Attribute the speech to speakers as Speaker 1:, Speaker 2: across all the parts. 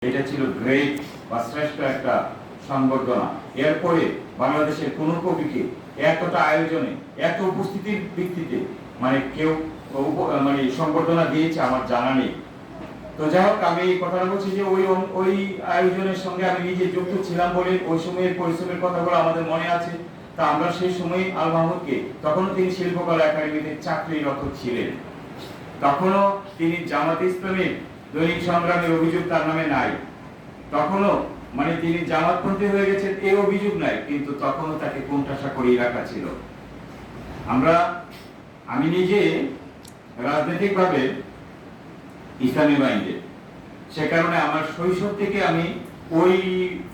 Speaker 1: এটা ছিল গ্রেট বা শ্রেষ্ঠ একটা সংবর্ধনা। এরপরে বাংলাদেশের কোন কবিকে এতটা আয়োজনে এত উপস্থিতির ভিত্তিতে কেউ মানে সংবর্ধনা দিয়েছে আমার জানা নেই। তো যাই হোক, আমি এই কথাটা বলছি যে ওই আয়োজনের সঙ্গে আমি নিজে যুক্ত ছিলাম বলে ওই সময়ের পরিশ্রমের কথাগুলো আমাদের মনে আছে। তা আমরা সেই সময় আল মাহমুদকে, তখনও তিনি শিল্পকলা একাডেমিতে চাকরিরত ছিলেন, তখনও তিনি জামাত ইসলামের দৈনিক সংগ্রামের অভিযোগ তার নামে নাই, তখনও তিনি জামাতপন্থী হয়ে গেছেন এই অভিযোগ নাই, কিন্তু তখনও তাকে কোণঠাসা করেই রাখা ছিল। আমি নিজে রাজনৈতিকভাবে ইসলামী মাইন্ডে, সে কারণে আমার শৈশব থেকে আমি ওই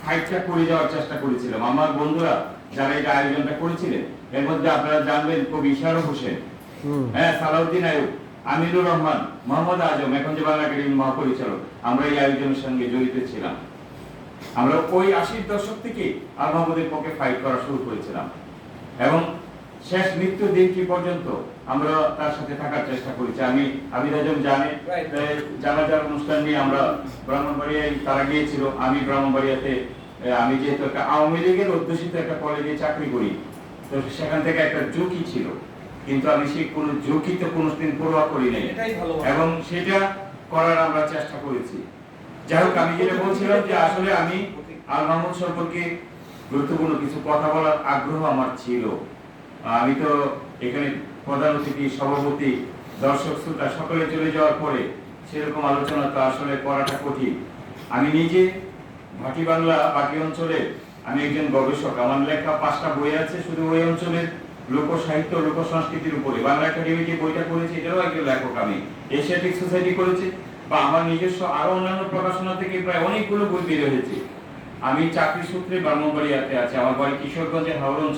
Speaker 1: ফাইটটা করে যাওয়ার চেষ্টা করেছিলাম। আমার বন্ধুরা যারা এটা আয়োজনটা করেছিলেন, এর মধ্যে আপনারা জানবেন কবি ইশারফ হোসেন, সালাউদ্দিন আইয়ুব, আমিনুর রহমান, মোহাম্মদ আজম, এখন যে বাংলা একাডেমির মহাপরিচালক, আমরা এই আয়োজনের সঙ্গে জড়িত ছিলাম। আমরা ওই 80-র দশক থেকে আল মাহমুদের পক্ষে ফাইট করা শুরু করেছিলাম এবং শেষ মৃত্যু দিনটি পর্যন্ত আমরা তার সাথে থাকার চেষ্টা করেছি। আমি আজম জানাজার অনুষ্ঠান নিয়ে আমরা ব্রাহ্মণবাড়িয়ায় তারা গিয়েছিল, আমি ব্রাহ্মণবাড়িয়াতে, আমি যেহেতু একটা আওয়ামী লীগের অধ্যুষিত একটা কলেজে চাকরি করি, তো সেখান থেকে একটা ঝুঁকি ছিল, কিন্তু আমি সেই কোনো ঝুঁকি তো কোনোদিন পরোয়া করি নাই এবং সেটা করার আমরা চেষ্টা করেছি। যাই হোক, আমি যেটা বলছিলাম যে আসলে আমি আল মাহমুদ সম্পর্কে গুরুত্বপূর্ণ কিছু কথা বলার আগ্রহ আমার ছিল। আমি তো এখানে প্রধান অতিথি, সভাপতি, দর্শক শ্রোতা সকলে চলে যাওয়ার পরে সেরকম আলোচনা তো আসলে করাটা কঠিন। আমি নিজে ভাটি বাংলা বাকি অঞ্চলে আমি একজন গবেষক, আমার লেখা 5টা বই আছে শুধু ওই অঞ্চলের লোক সাহিত্য, লোক সংস্কৃতির উপরে। বাংলা একাডেমি যে বইটা করেছি এটারও একজন লেখক আমি, এশিয়াটিক সোসাইটি করেছি, বা আমার নিজস্ব আরো অন্যান্য প্রকাশনা থেকে প্রায় অনেকগুলো বই বের হয়েছে। আমি চাকরি সূত্রে ব্রাহ্মণবাড়িয়াতে আছি, আমার বাড়ি কিশোরগঞ্জের হাওড় অঞ্চল।